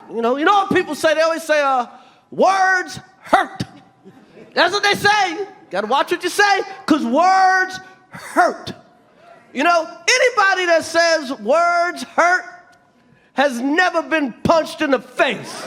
You know what people say? They always say, words hurt. That's what they say. Gotta watch what you say, because words hurt. You know, anybody that says words hurt has never been punched in the face.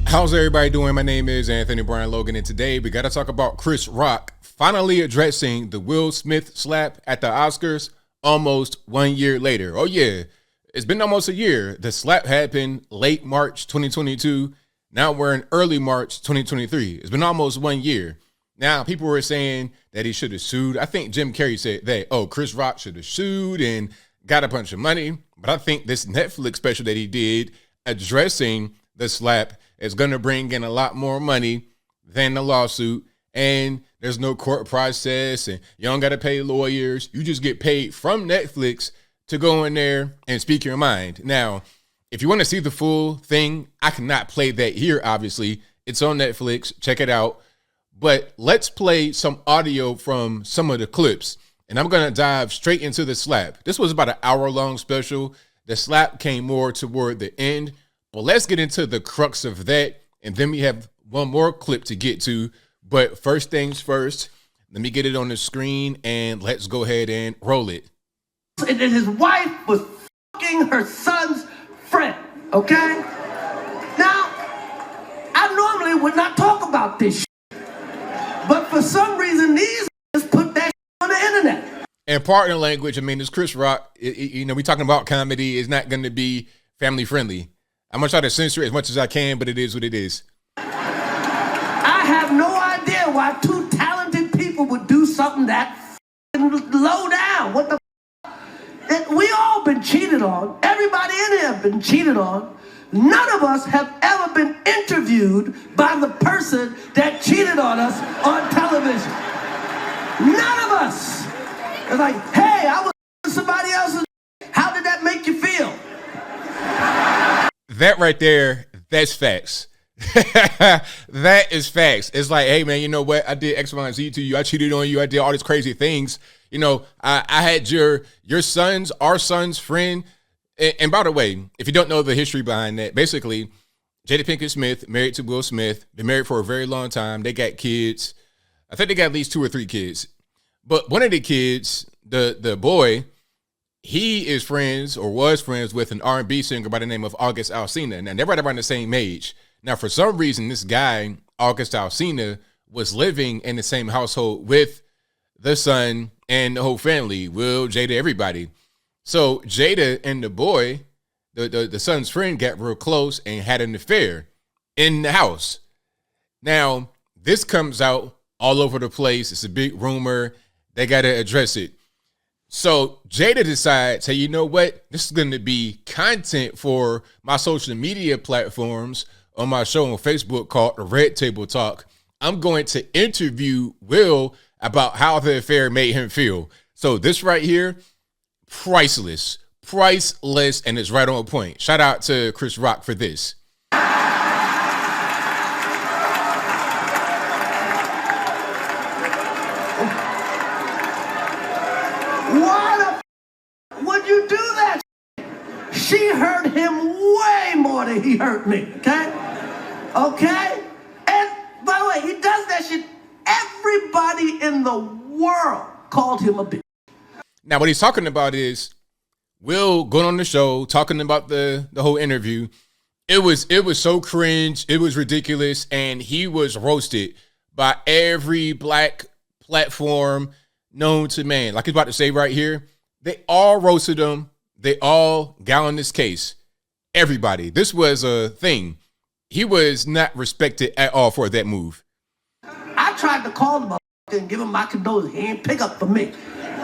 How's everybody doing? My name is Anthony Brian Logan, and today we got to talk about Chris Rock finally addressing the Will Smith slap at the Oscars almost 1 year later. Oh yeah, it's been almost a year. The slap happened late March 2022. Now we're in early March 2023. It's been almost 1 year. Now people were saying that he should have sued. I think Jim Carrey said that, Chris Rock should have sued and got a bunch of money. But I think this Netflix special that he did addressing the slap is going to bring in a lot more money than the lawsuit. And there's no court process and you don't got to pay lawyers. You just get paid from Netflix to go in there and speak your mind. Now, if you want to see the full thing, I cannot play that here, obviously. It's on Netflix. Check it out. But let's play some audio from some of the clips. And I'm going to dive straight into the slap. This was about an hour-long special. The slap came more toward the end. But let's get into the crux of that. And then we have one more clip to get to. But first things first, let me get it on the screen and let's go ahead and roll it. And then his wife was fucking her son's friend, okay? Now, I normally would not talk about this shit. But for some reason, these just put that shit on the internet. And partner language, I mean, it's Chris Rock. We talking about comedy. It's not going to be family friendly. I'm going to try to censor it as much as I can, but it is what it is. I have no idea why two talented people would do something that low down. What the we all been cheated on. Everybody in here have been cheated on. None of us have ever been interviewed by the person that cheated on us on television. None of us. It's like, hey, I was somebody else's. How did that make you feel? That right there, that's facts. That is facts. It's like, hey man, you know what? I did X, Y, and Z to you. I cheated on you. I did all these crazy things. You know, I had our son's friend. And by the way, if you don't know the history behind that, basically, Jada Pinkett Smith married to Will Smith. Been married for a very long time. They got kids. I think they got at least 2 or 3 kids. But one of the kids, the boy, he is friends or was friends with an R&B singer by the name of August Alsina. And they're right around the same age. Now, for some reason, this guy, August Alsina, was living in the same household with the son and the whole family, Will, Jada, everybody. So Jada and the boy, the son's friend, got real close and had an affair in the house. Now, this comes out all over the place. It's a big rumor. They got to address it. So Jada decides, hey, you know what? This is going to be content for my social media platforms on my show on Facebook called The Red Table Talk. I'm going to interview Will about how the affair made him feel. So this right here, priceless, and it's right on point. Shout out to Chris Rock for this. Why the would you do that? She hurt him way more than he hurt me, okay? Okay? And by the way, he does that shit. Everybody in the world called him a bitch. Now, what he's talking about is Will going on the show, talking about the whole interview. It was so cringe. It was ridiculous. And he was roasted by every black platform known to man. Like he's about to say right here, they all roasted him. They all got on this case. Everybody. This was a thing. He was not respected at all for that move. I tried to call him and give him my condolences. He ain't pick up for me.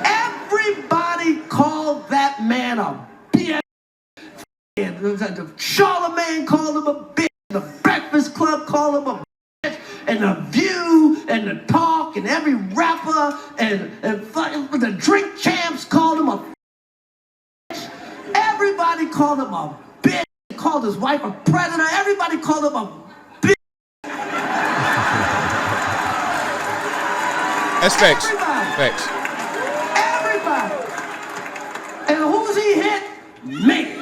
Everybody called that man a bitch. Charlemagne called him a bitch. The Breakfast Club called him a bitch. And The View and The Talk and every rapper and the Drink Champs called him a bitch. Everybody called him a bitch. Called his wife a predator. Everybody called him a bitch. That's facts. Everybody. Facts. And who's he hit? Me.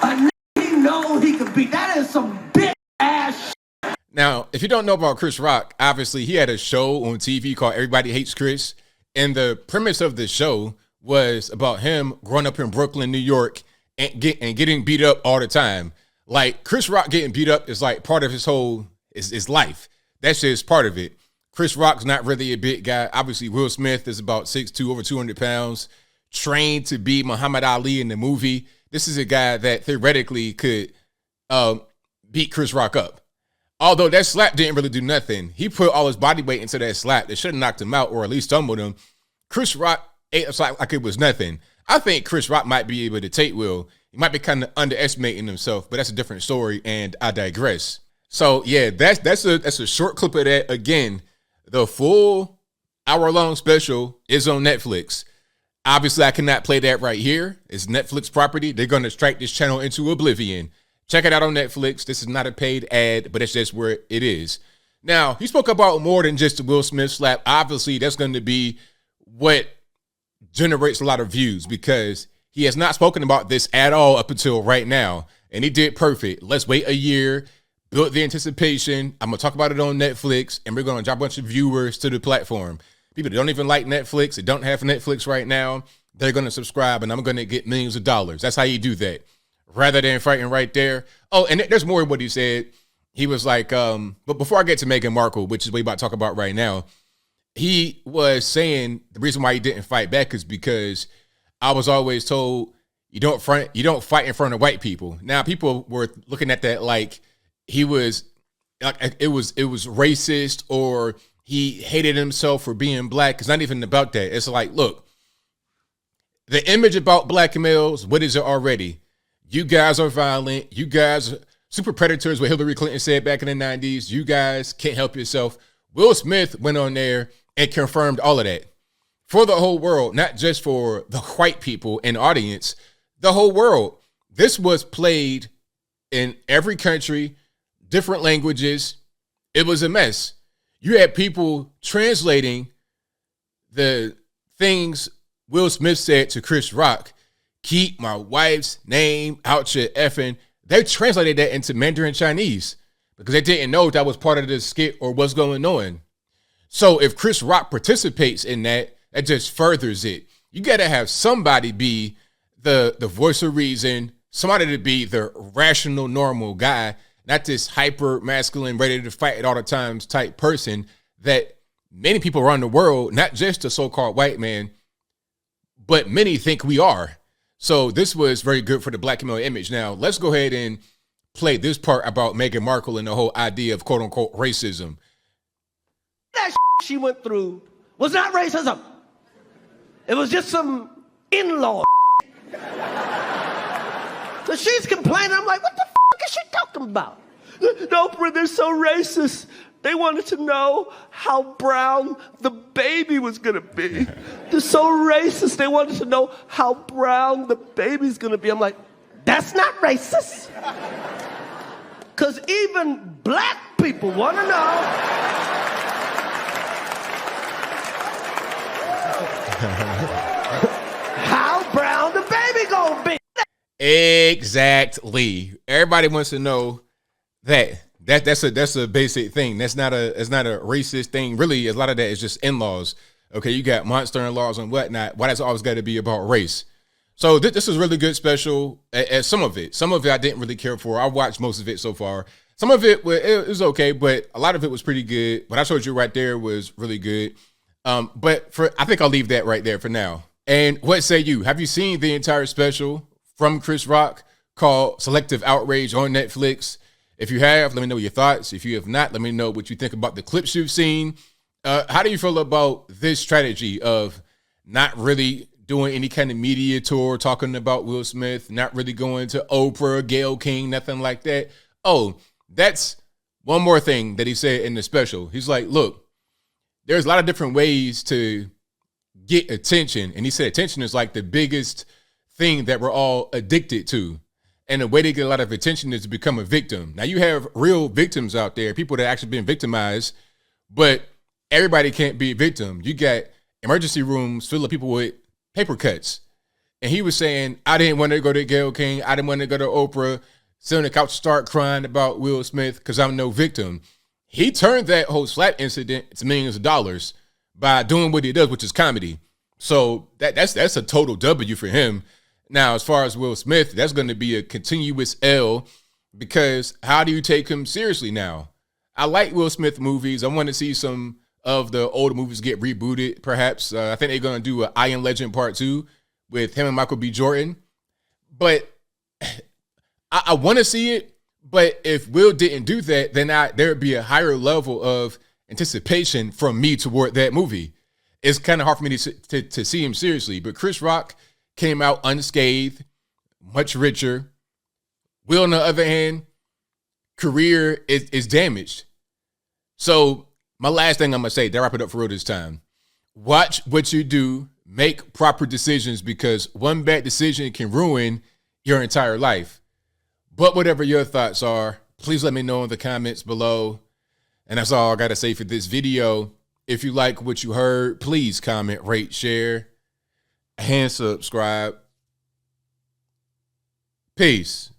A nigga he know he could beat. That is some big ass shit. Now, if you don't know about Chris Rock, obviously he had a show on TV called Everybody Hates Chris. And the premise of the show was about him growing up in Brooklyn, New York, and getting beat up all the time. Like, Chris Rock getting beat up is like part of his whole his life. That's just part of it. Chris Rock's not really a big guy. Obviously, Will Smith is about 6'2", over 200 pounds, trained to be Muhammad Ali in the movie. This is a guy that theoretically could beat Chris Rock up. Although that slap didn't really do nothing. He put all his body weight into that slap. That should have knocked him out or at least stumbled him. Chris Rock ate a slap like it was nothing. I think Chris Rock might be able to take Will. He might be kind of underestimating himself, but that's a different story, and I digress. So yeah, that's a short clip of that. Again, the full hour-long special is on Netflix. Obviously, I cannot play that right here. It's Netflix property. They're going to strike this channel into oblivion. Check it out on Netflix. This is not a paid ad, but it's just where it is. Now, he spoke about more than just the Will Smith slap. Obviously, that's going to be what generates a lot of views because he has not spoken about this at all up until right now. And he did perfect. Let's wait a year, build the anticipation. I'm going to talk about it on Netflix, and we're going to drop a bunch of viewers to the platform. People that don't even like Netflix, that don't have Netflix right now, they're going to subscribe, and I'm going to get millions of dollars. That's how you do that. Rather than fighting right there. Oh, and there's more of what he said. He was like, but before I get to Meghan Markle, which is what we're about to talk about right now, he was saying the reason why he didn't fight back is because I was always told you don't fight in front of white people. Now people were looking at that like he was like it was racist or he hated himself for being black. It's not even about that. It's like, look, the image about black males, what is it already? You guys are violent. You guys are super predators, what Hillary Clinton said back in the 90s. You guys can't help yourself. Will Smith went on there and confirmed all of that for the whole world, not just for the white people and audience, the whole world. This was played in every country, different languages. It was a mess. You had people translating the things Will Smith said to Chris Rock. Keep my wife's name out your effing. They translated that into Mandarin Chinese because they didn't know if that was part of the skit or what's going on. So if Chris Rock participates in that, that just furthers it. You got to have somebody be the voice of reason, somebody to be the rational, normal guy, not this hyper masculine, ready to fight at all the times type person that many people around the world, not just the so-called white man, but many think we are. So this was very good for the black male image. Now, let's go ahead and play this part about Meghan Markle and the whole idea of quote-unquote racism. That she went through was not racism. It was just some in-law. So she's complaining. I'm like, what the is she talking about? No, they're so racist. They wanted to know how brown the baby was going to be. They're so racist. They wanted to know how brown the baby's going to be. I'm like, that's not racist. Because even black people want to know. How brown the baby going to be. Exactly. Everybody wants to know that. That's a basic thing. It's not a racist thing. Really, a lot of that is just in-laws. Okay, you got monster in-laws and whatnot. Why does it always got to be about race? So this is really good special. As some of it I didn't really care for. I watched most of it so far. Some of it was okay, but a lot of it was pretty good. What I showed you right there was really good. But I think I'll leave that right there for now. And what say you? Have you seen the entire special from Chris Rock called Selective Outrage on Netflix? If you have, let me know your thoughts. If you have not, let me know what you think about the clips you've seen. How do you feel about this strategy of not really doing any kind of media tour, talking about Will Smith, not really going to Oprah, Gayle King, nothing like that? Oh, that's one more thing that he said in the special. He's like, look, there's a lot of different ways to get attention. And he said attention is like the biggest thing that we're all addicted to. And the way to get a lot of attention is to become a victim. Now, you have real victims out there, people that actually been victimized, but everybody can't be a victim. You got emergency rooms full of people with paper cuts. And he was saying, I didn't want to go to Gayle King. I didn't want to go to Oprah, sit on the couch, start crying about Will Smith because I'm no victim. He turned that whole slap incident to millions of dollars by doing what he does, which is comedy. So that's a total W for him. Now, as far as Will Smith, that's going to be a continuous L because how do you take him seriously now? I like Will Smith movies. I want to see some of the older movies get rebooted, perhaps. I think they're going to do a I Am Legend Part 2 with him and Michael B. Jordan. But I want to see it. But if Will didn't do that, then there would be a higher level of anticipation from me toward that movie. It's kind of hard for me to see him seriously. But Chris Rock came out unscathed, much richer. Will, on the other hand, career is damaged. So my last thing I'm going to say, to wrap it up for real this time, watch what you do, make proper decisions because one bad decision can ruin your entire life. But whatever your thoughts are, please let me know in the comments below. And that's all I got to say for this video. If you like what you heard, please comment, rate, share, and subscribe. Peace.